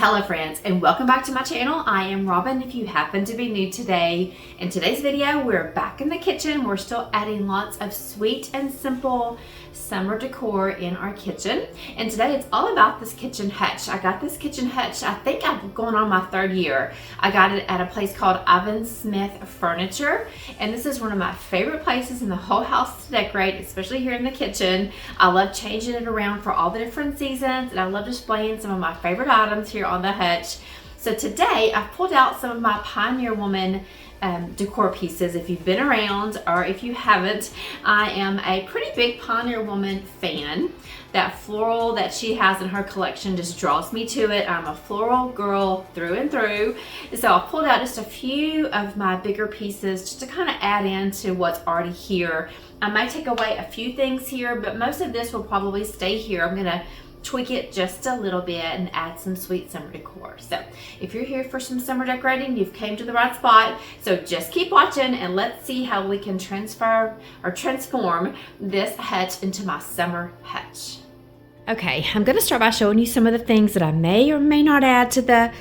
Hello friends, and welcome back to my channel. I am Robin if you happen to be new today. In today's video, we're back in the kitchen. We're still adding lots of sweet and simple summer decor in our kitchen. And today it's all about this kitchen hutch. I got this kitchen hutch, I think I'm going on my third year. I got it at a place called Ivan Smith Furniture. And this is one of my favorite places in the whole house to decorate, especially here in the kitchen. I love changing it around for all the different seasons, and I love displaying some of my favorite items here on the hutch. So today I've pulled out some of my Pioneer Woman decor pieces. If you've been around or if you haven't, I am a pretty big Pioneer Woman fan. That floral that she has in her collection just draws me to it. I'm a floral girl through and through. So I pulled out just a few of my bigger pieces just to kind of add into what's already here. I might take away a few things here, but most of this will probably stay here. I'm gonna tweak it just a little bit and add some sweet summer decor. So if you're here for some summer decorating, you've came to the right spot. So just keep watching and let's see how we can transform this hutch into my summer hutch. Okay, I'm going to start by showing you some of the things that I may or may not add to the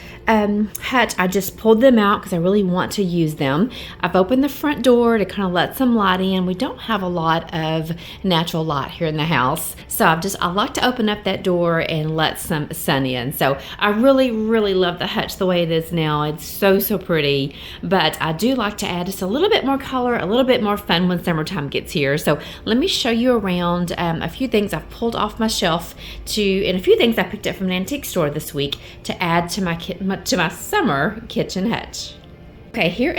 hutch. I just pulled them out because I really want to use them. I've opened the front door to kind of let some light in. We don't have a lot of natural light here in the house, so I like to open up that door and let some sun in. So I really love the hutch the way it is now. It's so pretty, but I do like to add just a little bit more color, a little bit more fun when summertime gets here. So let me show you around a few things I've pulled off my shelf and a few things I picked up from an antique store this week to add to my summer kitchen hutch. Okay, here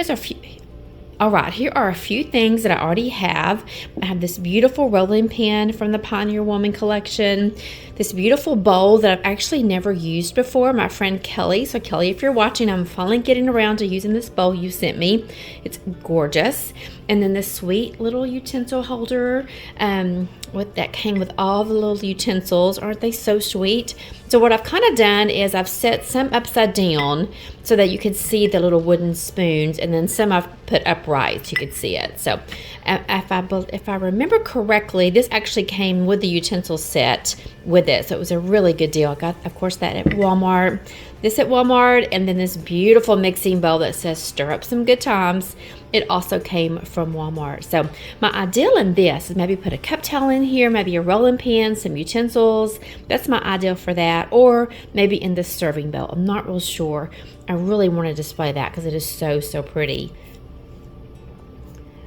are a few things that I already have. I have this beautiful rolling pin from the Pioneer Woman collection. This beautiful bowl that I've actually never used before. My friend Kelly. So Kelly, if you're watching, I'm finally getting around to using this bowl you sent me. It's gorgeous. And then this sweet little utensil holder that came with all the little utensils. Aren't they so sweet? So what I've kind of done is I've set some upside down so that you can see the little wooden spoons, and then some I've put upright so you can see it. So if I remember correctly, this actually came with the utensil set with it. So it was a really good deal. I got, of course, that at Walmart. This at Walmart, and then this beautiful mixing bowl that says stir up some good times. It also came from Walmart. So my ideal in this is maybe put a cup towel in here, maybe a rolling pin, some utensils. That's my ideal for that. Or maybe in this serving bowl. I'm not real sure. I really want to display that because it is so pretty.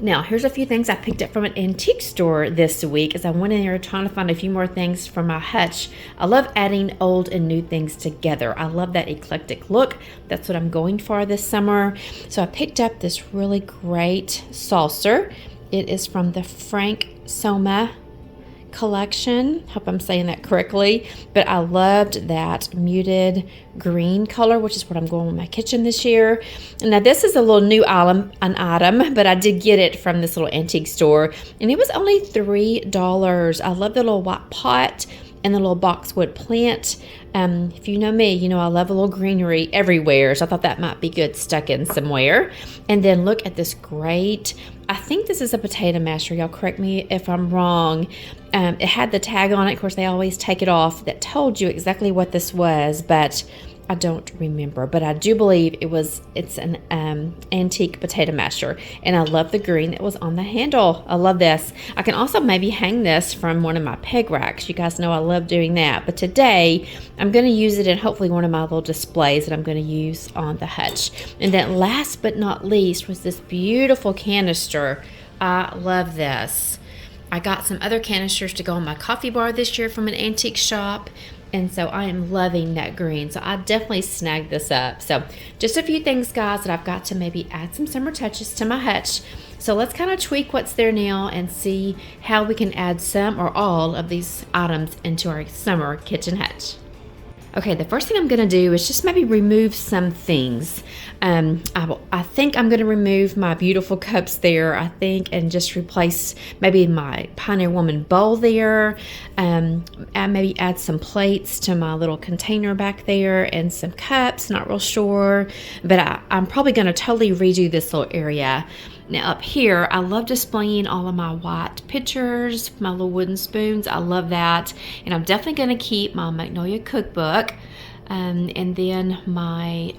Now, here's a few things I picked up from an antique store this week as I went in there trying to find a few more things for my hutch. I love adding old and new things together. I love that eclectic look. That's what I'm going for this summer. So I picked up this really great saucer. It is from the Frank Soma collection. Hope I'm saying that correctly, but I loved that muted green color, which is what I'm going with my kitchen this year. And now this is a little new item, but I did get it from this little antique store, and it was only $3. I love the little white pot and the little boxwood plant. If you know me, you know I love a little greenery everywhere, so I thought that might be good stuck in somewhere. And then look at this great, I think this is a potato masher. Y'all correct me if I'm wrong. It had the tag on it. Of course, they always take it off that told you exactly what this was, but I don't remember. But I do believe it's an antique potato masher, and I love the green that was on the handle. I love this. I can also maybe hang this from one of my peg racks. You guys know I love doing that. But today, I'm going to use it in hopefully one of my little displays that I'm going to use on the hutch. And then last but not least was this beautiful canister. I love this. I got some other canisters to go on my coffee bar this year from an antique shop. And so I am loving that green. So I definitely snagged this up. So just a few things, guys, that I've got to maybe add some summer touches to my hutch. So let's kind of tweak what's there now and see how we can add some or all of these items into our summer kitchen hutch. Okay, the first thing I'm going to do is just maybe remove some things. I think I'm going to remove my beautiful cups there, and just replace maybe my Pioneer Woman bowl there. And maybe add some plates to my little container back there and some cups, not real sure. But I'm probably going to totally redo this little area. Now up here, I love displaying all of my white pitchers, my little wooden spoons. I love that. And I'm definitely going to keep my Magnolia cookbook. And then my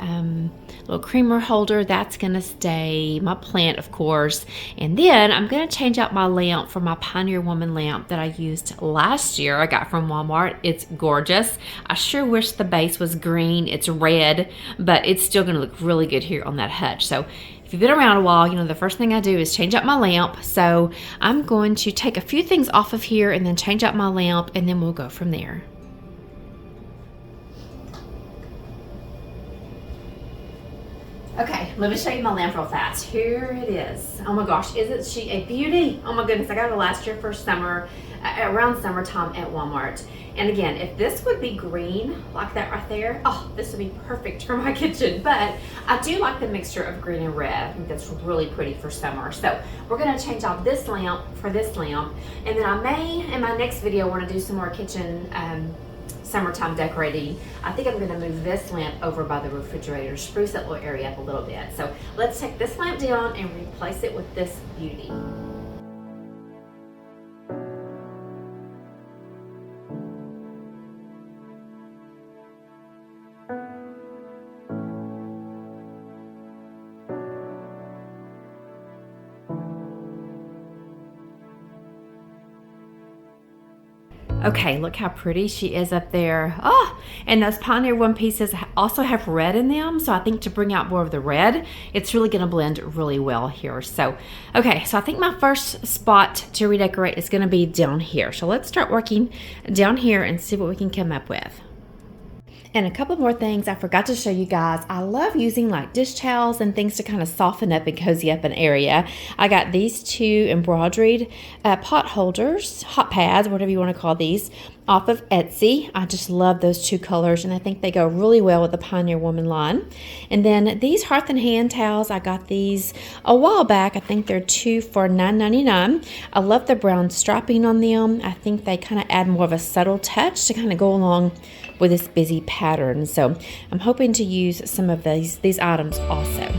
little creamer holder, that's gonna stay. My plant, of course. And then I'm gonna change out my lamp for my Pioneer Woman lamp that I used last year. I got from Walmart. It's gorgeous. I sure wish the base was green. It's red, but it's still gonna look really good here on that hutch. So if you've been around a while, you know the first thing I do is change out my lamp. So I'm going to take a few things off of here and then change out my lamp, and then we'll go from there. Okay, let me show you my lamp real fast. Here it is. Oh my gosh, isn't she a beauty? Oh my goodness, I got it last year for summer, around summertime at Walmart. And again, if this would be green, like that right there, oh, this would be perfect for my kitchen. But I do like the mixture of green and red. I think that's really pretty for summer. So we're gonna change out this lamp for this lamp. And then I may, in my next video, wanna do some more kitchen summertime decorating. I think I'm gonna move this lamp over by the refrigerator, spruce that little area up a little bit. So let's take this lamp down and replace it with this beauty. Okay, look how pretty she is up there. Oh, and those Pioneer One pieces also have red in them. So I think to bring out more of the red, it's really gonna blend really well here. So, okay, so I think my first spot to redecorate is gonna be down here. So let's start working down here and see what we can come up with. And a couple more things I forgot to show you guys. I love using like dish towels and things to kind of soften up and cozy up an area. I got these two embroidered pot holders, hot pads, whatever you want to call these, off of Etsy. I just love those two colors, and I think they go really well with the Pioneer Woman line. And then these Hearth and Hand towels, I got these a while back. I think they're two for $9.99. I love the brown striping on them. I think they kind of add more of a subtle touch to kind of go along with this busy pattern. So I'm hoping to use some of these items also.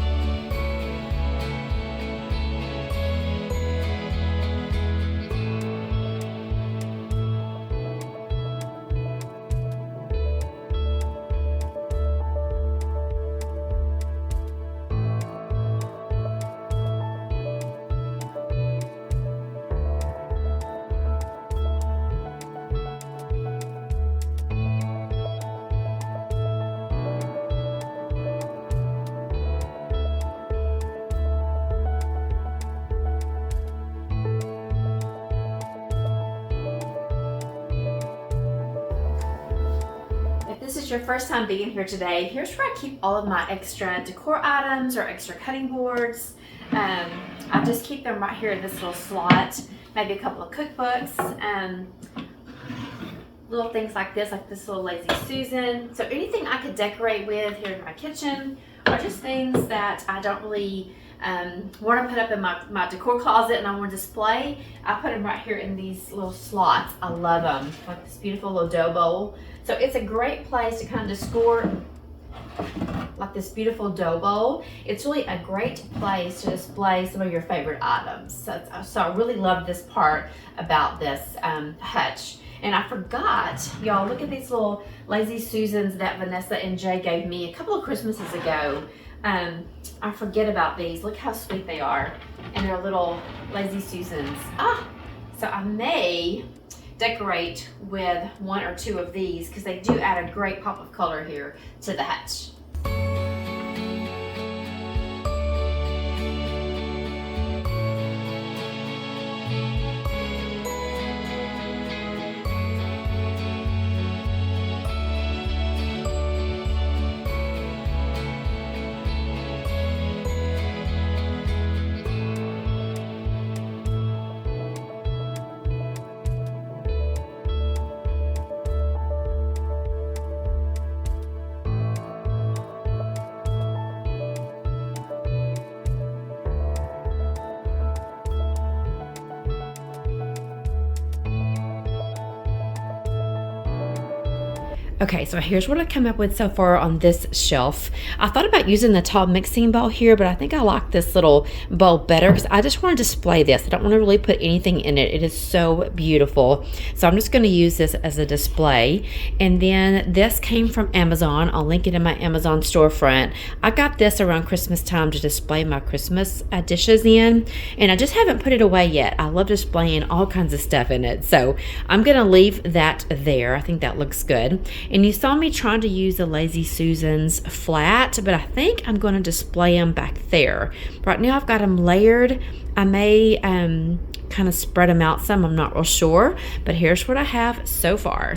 This is your first time being here today. Here's where I keep all of my extra decor items or extra cutting boards. I just keep them right here in this little slot. Maybe a couple of cookbooks, little things like this little Lazy Susan. So anything I could decorate with here in my kitchen, or just things that I don't really want to put up in my decor closet and I want to display, I put them right here in these little slots. I love them. Like this beautiful little dough bowl. So it's a great place to kind of score like this beautiful dough bowl. It's really a great place to display some of your favorite items. So I really love this part about this hutch. And I forgot, y'all, look at these little Lazy Susans that Vanessa and Jay gave me a couple of Christmases ago. I forget about these. Look how sweet they are. And they're little Lazy Susans. So I may decorate with one or two of these because they do add a great pop of color here to the hutch. Okay, so here's what I come up with so far on this shelf. I thought about using the tall mixing bowl here, but I think I like this little bowl better because I just want to display this. I don't want to really put anything in it. It is so beautiful. So I'm just going to use this as a display. And then this came from Amazon. I'll link it in my Amazon storefront. I got this around Christmas time to display my Christmas dishes in, and I just haven't put it away yet. I love displaying all kinds of stuff in it. So I'm going to leave that there. I think that looks good. And you saw me trying to use the Lazy Susans flat, but I think I'm going to display them back there. Right now I've got them layered. I may kind of spread them out some. I'm not real sure, but here's what I have so far.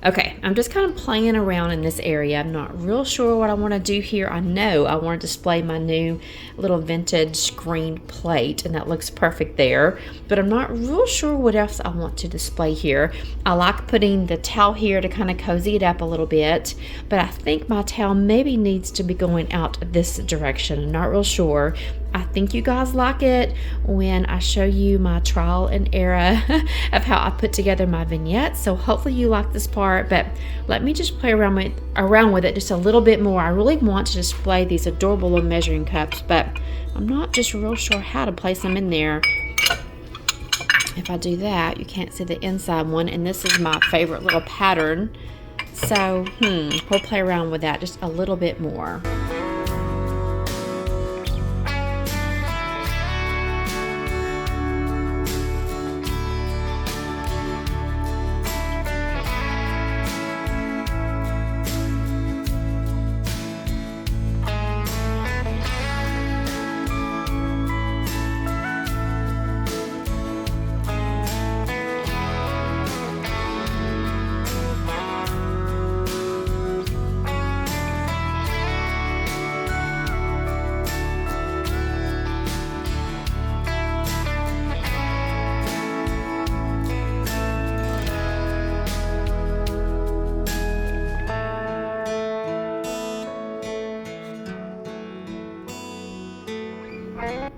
Okay, I'm just kind of playing around in this area. I'm not real sure what I want to do here. I know I want to display my new little vintage screened plate, and that looks perfect there. But I'm not real sure what else I want to display here. I like putting the towel here to kind of cozy it up a little bit, but I think my towel maybe needs to be going out this direction. I'm not real sure. I think you guys like it when I show you my trial and error of how I put together my vignettes. So hopefully you like this part, but let me just play around with it just a little bit more. I really want to display these adorable little measuring cups, but I'm not just real sure how to place them in there. If I do that, you can't see the inside one, and this is my favorite little pattern. So we'll play around with that just a little bit more.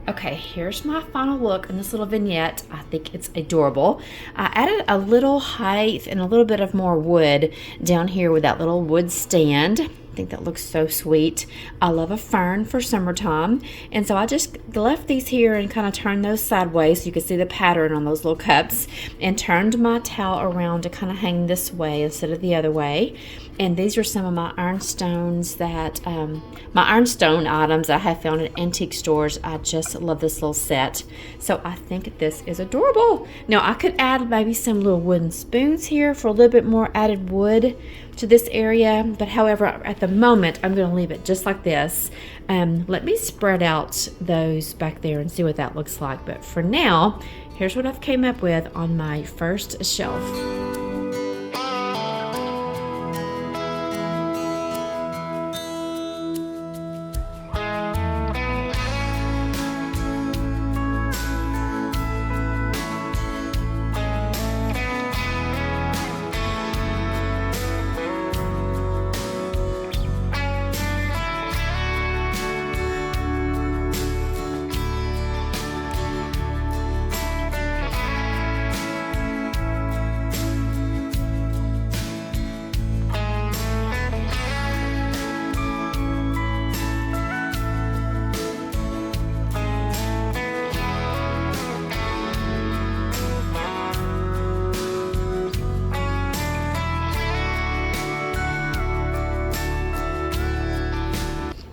Okay, here's my final look on this little vignette. I think it's adorable. I added a little height and a little bit of more wood down here with that little wood stand. I think that looks so sweet. I love a fern for summertime, and so I just left these here and kind of turned those sideways so you can see the pattern on those little cups, and turned my towel around to kind of hang this way instead of the other way. And these are some of my ironstones that my ironstone items I have found in antique stores. I just love this little set, so I think this is adorable. Now I could add maybe some little wooden spoons here for a little bit more added wood to this area, but however, at the moment I'm going to leave it just like this. Let me spread out those back there and see what that looks like, but for now, here's what I've came up with on my first shelf.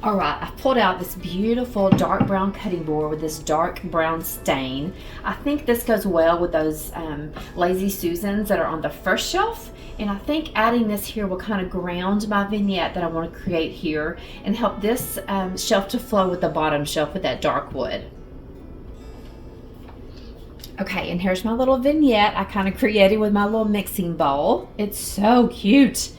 All right, I pulled out this beautiful dark brown cutting board with this dark brown stain. I think this goes well with those Lazy Susans that are on the first shelf. And I think adding this here will kind of ground my vignette that I want to create here and help this shelf to flow with the bottom shelf with that dark wood. Okay, and here's my little vignette I kind of created with my little mixing bowl. It's so cute.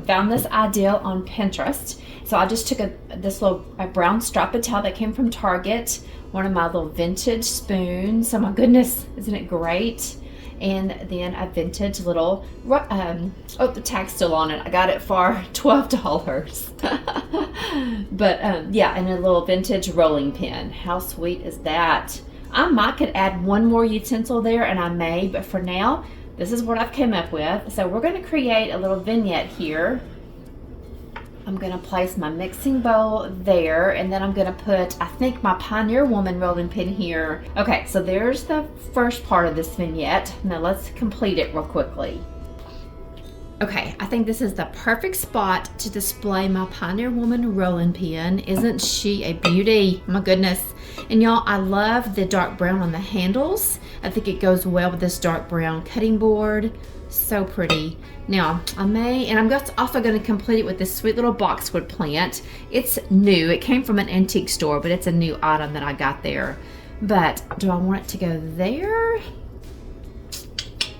Found this idea on Pinterest. So I just took this little brown striped towel that came from Target, one of my little vintage spoons. Oh my goodness, isn't it great? And then a vintage little, oh, the tag's still on it. I got it for $12. But yeah, and a little vintage rolling pin. How sweet is that? I might could add one more utensil there, and I may, but for now, this is what I've come up with. So we're going to create a little vignette here. I'm going to place my mixing bowl there, and then I'm going to put, I think, my Pioneer Woman rolling pin here. Okay, so there's the first part of this vignette. Now let's complete it real quickly. Okay, I think this is the perfect spot to display my Pioneer Woman rolling pin. Isn't she a beauty? Oh my goodness. And y'all, I love the dark brown on the handles. I think it goes well with this dark brown cutting board. So pretty. Now, I'm also going to complete it with this sweet little boxwood plant. It's new. It came from an antique store, but it's a new item that I got there. But do I want it to go there?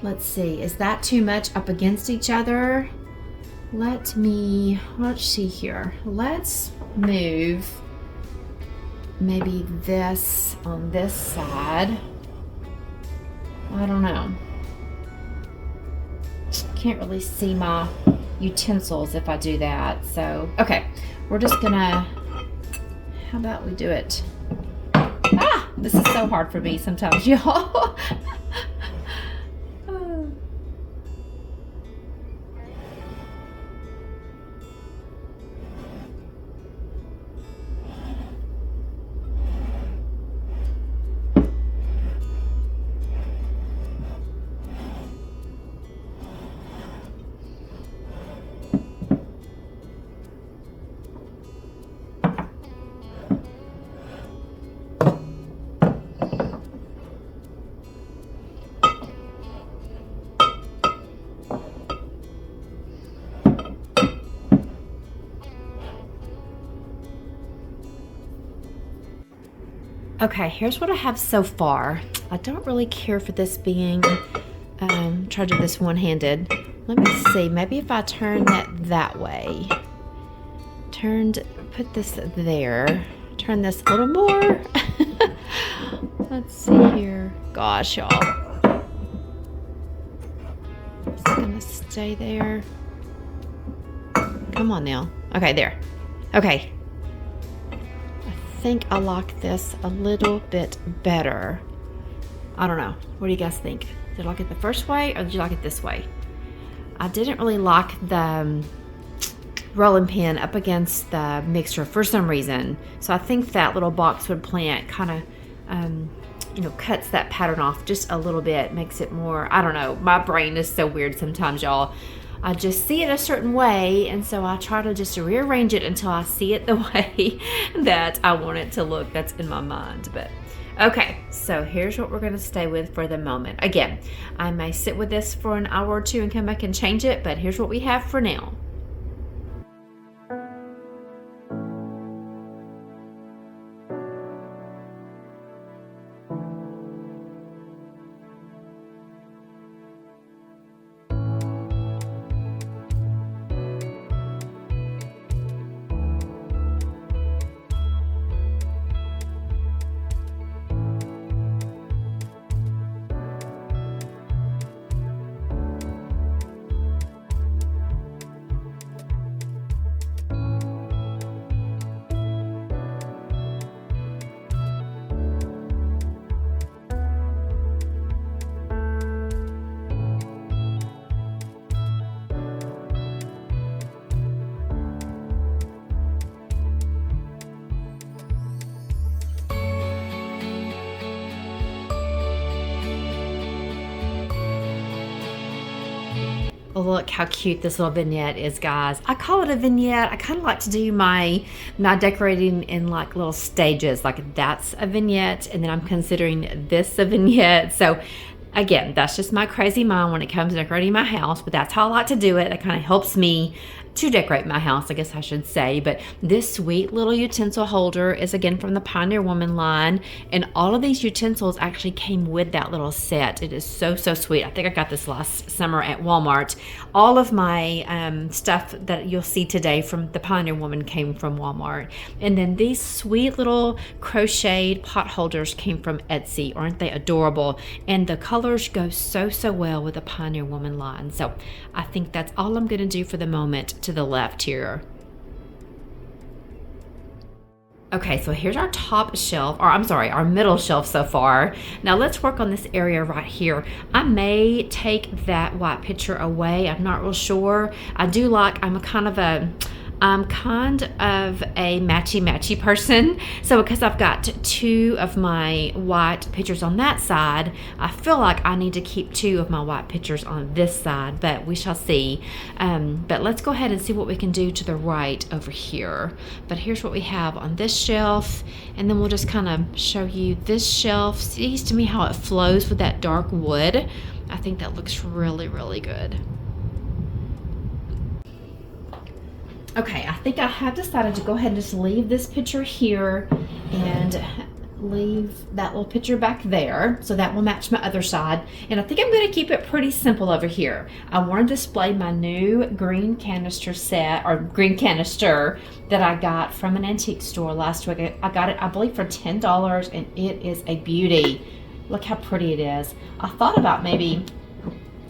Let's see. Is that too much up against each other? Let's see here. Let's move maybe this on this side. I don't know. Can't really see my utensils if I do that. So, okay, we're just gonna, how about we do it? Ah, this is so hard for me sometimes, y'all. Okay, here's what I have so far. I don't really care for this being, try to do this one-handed. Let me see, maybe if I turn that way. Put this there. Turn this a little more. Let's see here. Gosh, y'all. Is it gonna stay there? Come on now. Okay, there. Okay. I think I like this a little bit better. I don't know. What do you guys think? Did you like it the first way or did you like it this way? I didn't really like the rolling pin up against the mixture for some reason. So I think that little boxwood plant kind of, cuts that pattern off just a little bit, makes it more, I don't know. My brain is so weird sometimes, y'all. I just see it a certain way, and so I try to just rearrange it until I see it the way that I want it to look that's in my mind. But okay, so here's what we're going to stay with for the moment. Again, I may sit with this for an hour or two and come back and change it, but here's what we have for now. Look how cute this little vignette is, guys. I call it a vignette. I kind of like to do my decorating in like little stages. Like that's a vignette, and then I'm considering this a vignette. So again, that's just my crazy mind when it comes to decorating my house, but that's how I like to do it. That kind of helps me to decorate my house, I guess I should say. But this sweet little utensil holder is again from the Pioneer Woman line, and all of these utensils actually came with that little set. It is so sweet. I think I got this last summer at Walmart. All of my stuff that you'll see today from the Pioneer Woman came from Walmart, and then these sweet little crocheted pot holders came from Etsy. Aren't they adorable? And the colors go so well with the Pioneer Woman line. So I think that's all I'm going to do for the moment to the left here. Okay, so here's our top shelf, or I'm sorry, our middle shelf so far. Now let's work on this area right here. I may take that white picture away. I'm not real sure. I'm kind of a matchy person. So because I've got two of my white pictures on that side, I feel like I need to keep two of my white pictures on this side, but we shall see. But let's go ahead and see what we can do to the right over here. But here's what we have on this shelf, and then we'll just kind of show you this shelf. See to me how it flows with that dark wood. I think that looks really good. Okay, I think I have decided to go ahead and just leave this picture here and leave that little picture back there, so that will match my other side. And I think I'm going to keep it pretty simple over here. I want to display my new green canister set, or green canister that I got from an antique store last week. I got it, I believe, for $10, and it is a beauty. Look how pretty it is. I thought about maybe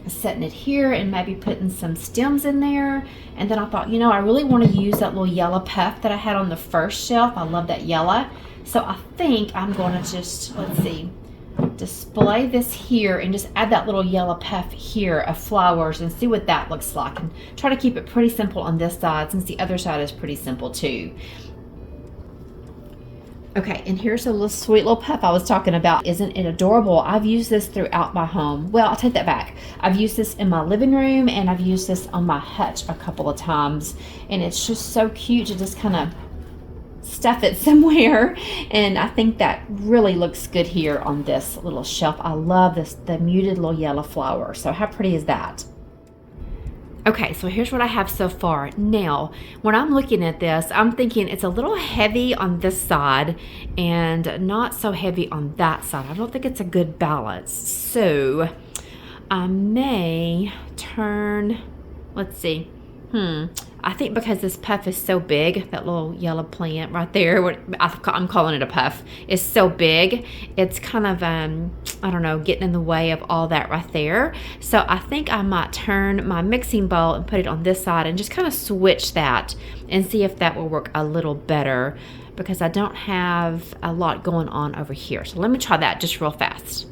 setting it here and maybe putting some stems in there, and then I thought, you know, I really want to use that little yellow puff that I had on the first shelf. I love that yellow, so I think I'm going to just, let's see, display this here and just add that little yellow puff here of flowers and see what that looks like, and try to keep it pretty simple on this side since the other side is pretty simple too. Okay, and here's a little sweet little puff I was talking about. Isn't it adorable? I've used this throughout my home. Well, I'll take that back. I've used this in my living room, and I've used this on my hutch a couple of times. And it's just so cute to just kind of stuff it somewhere. And I think that really looks good here on this little shelf. I love this, the muted little yellow flower. So how pretty is that? Okay, so here's what I have so far. Now, when I'm looking at this, I'm thinking it's a little heavy on this side and not so heavy on that side. I don't think it's a good balance. So I may turn, let's see, I think because this puff is so big, that little yellow plant right there, what I'm calling it a puff, is so big, it's kind of, I don't know, getting in the way of all that right there. So I think I might turn my mixing bowl and put it on this side and just kind of switch that and see if that will work a little better, because I don't have a lot going on over here. So let me try that just real fast.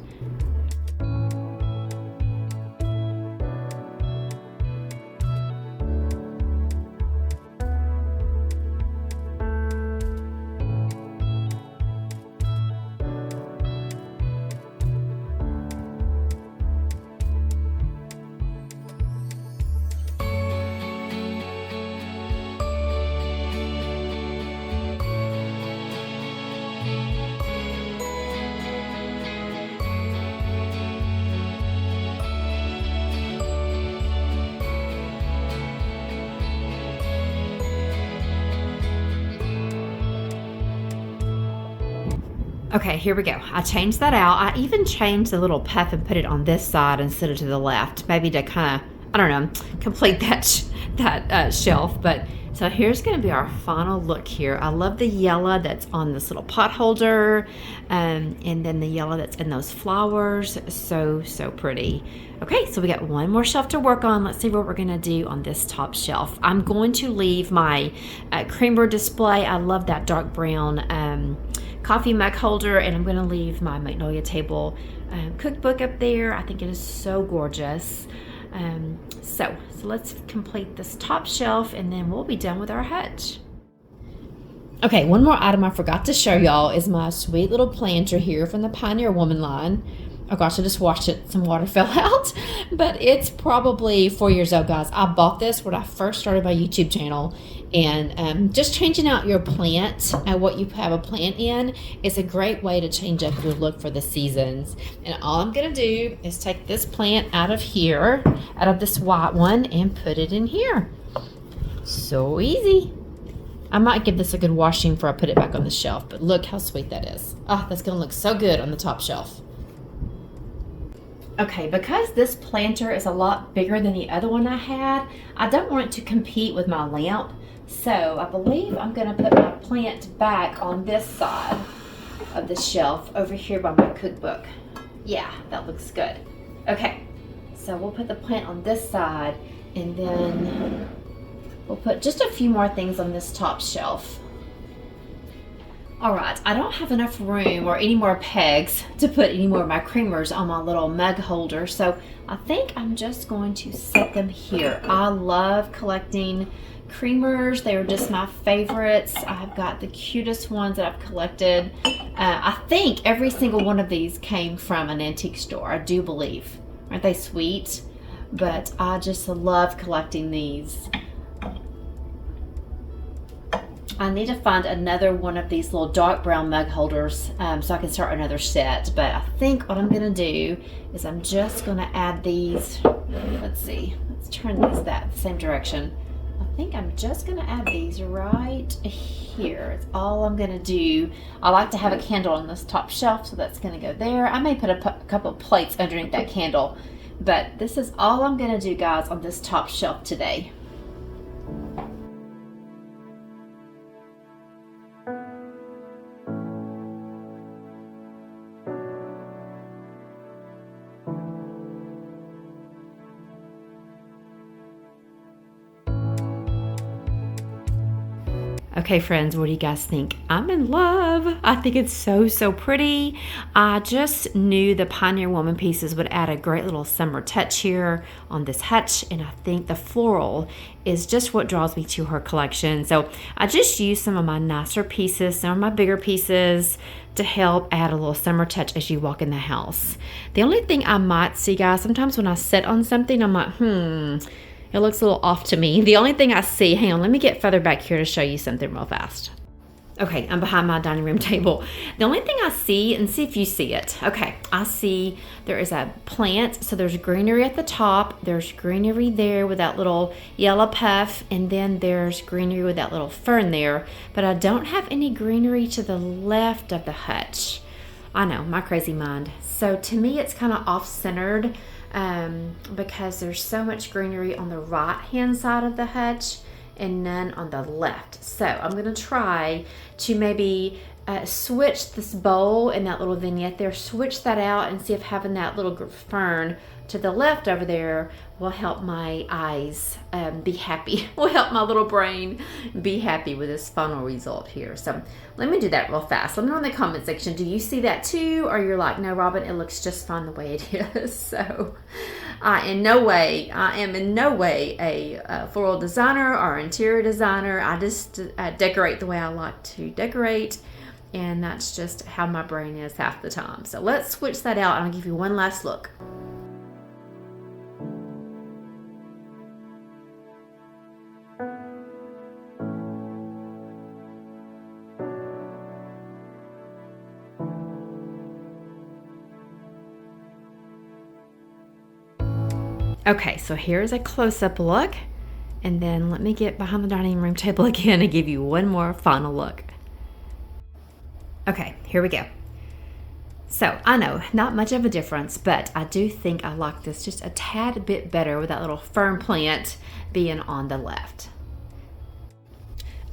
Okay, here we go. I changed that out. I even changed the little puff and put it on this side instead of to the left, maybe to kind of, I don't know, complete that shelf. But so here's going to be our final look here. I love the yellow that's on this little pot holder, and then the yellow that's in those flowers. So pretty. Okay, so we got one more shelf to work on. Let's see what we're going to do on this top shelf. I'm going to leave my creamer display. I love that dark brown coffee mug holder, and I'm going to leave my Magnolia Table cookbook up there. I think it is so gorgeous. So let's complete this top shelf, and then we'll be done with our hutch. Okay, one more item I forgot to show y'all is my sweet little planter here from the Pioneer Woman line. Oh gosh, I just washed it. Some water fell out. But it's probably 4 years old, guys. I bought this when I first started my YouTube channel. And just changing out your plant, what you have a plant in, is a great way to change up your look for the seasons. And all I'm going to do is take this plant out of here, out of this white one, and put it in here. So easy. I might give this a good washing before I put it back on the shelf. But look how sweet that is. Oh, that's going to look so good on the top shelf. Okay, because this planter is a lot bigger than the other one I had, I don't want it to compete with my lamp. So I believe I'm going to put my plant back on this side of the shelf over here by my cookbook. Yeah, that looks good. Okay, so we'll put the plant on this side, and then we'll put just a few more things on this top shelf. All right, I don't have enough room or any more pegs to put any more of my creamers on my little mug holder, so I think I'm just going to set them here. I love collecting creamers. They are just my favorites. I've got the cutest ones that I've collected. I think every single one of these came from an antique store, I do believe. Aren't they sweet? But I just love collecting these. I need to find another one of these little dark brown mug holders so I can start another set. But I think what I'm going to do is I'm just going to add these. Let's see. Let's turn these the same direction. I think I'm just going to add these right here. It's all I'm going to do. I like to have a candle on this top shelf, so that's going to go there. I may put a couple of plates underneath that candle. But this is all I'm going to do, guys, on this top shelf today. Okay, friends, what do you guys think? I'm in love. I think it's so pretty. I just knew the Pioneer Woman pieces would add a great little summer touch here on this hutch, and I think the floral is just what draws me to her collection. So I just used some of my nicer pieces, some of my bigger pieces, to help add a little summer touch as you walk in the house. The only thing I might see, guys, sometimes when I sit on something, I'm like, it looks a little off to me. The only thing I see, hang on, let me get further back here to show you something real fast. Okay, I'm behind my dining room table. The only thing I see, and see if you see it. Okay, I see there is a plant. So there's greenery at the top. There's greenery there with that little yellow puff. And then there's greenery with that little fern there. But I don't have any greenery to the left of the hutch. I know, my crazy mind. So to me, it's kind of off-centered. Because there's so much greenery on the right hand side of the hutch and none on the left. So I'm going to try to maybe switch this bowl and that little vignette there, switch that out and see if having that little fern to the left over there will help my eyes be happy, will help my little brain be happy with this final result here. So let me do that real fast. Let me know in the comment section, do you see that too? Or you're like, no, Robin, it looks just fine the way it is. So I am in no way a floral designer or interior designer. I just decorate the way I like to decorate. And that's just how my brain is half the time. So let's switch that out and I'll give you one last look. Okay, so here's a close-up look, and then let me get behind the dining room table again and give you one more final look. Okay, here we go. So I know, not much of a difference, but I do think I like this just a tad bit better with that little fern plant being on the left.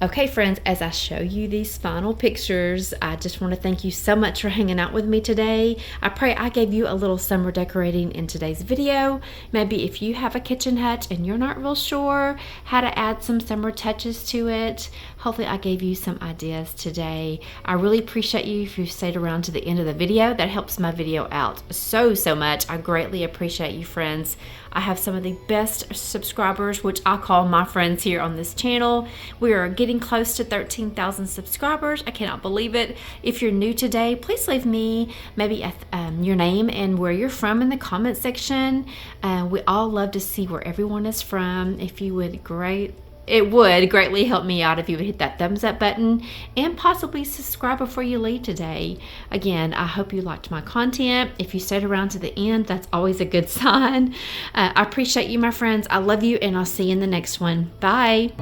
Okay, friends, as I show you these final pictures, I just want to thank you so much for hanging out with me today. I pray I gave you a little summer decorating in today's video. Maybe if you have a kitchen hutch and you're not real sure how to add some summer touches to it, Hopefully I gave you some ideas today. I really appreciate you if you stayed around to the end of the video. That helps my video out so much. I greatly appreciate you, friends. I have some of the best subscribers, which I call my friends here on this channel. We are getting close to 13,000 subscribers. I cannot believe it. If you're new today, please leave me maybe your name and where you're from in the comment section. We all love to see where everyone is from. If you would, it would greatly help me out if you would hit that thumbs up button and possibly subscribe before you leave today. Again, I hope you liked my content. If you stayed around to the end, that's always a good sign. I appreciate you, my friends. I love you, and I'll see you in the next one. Bye.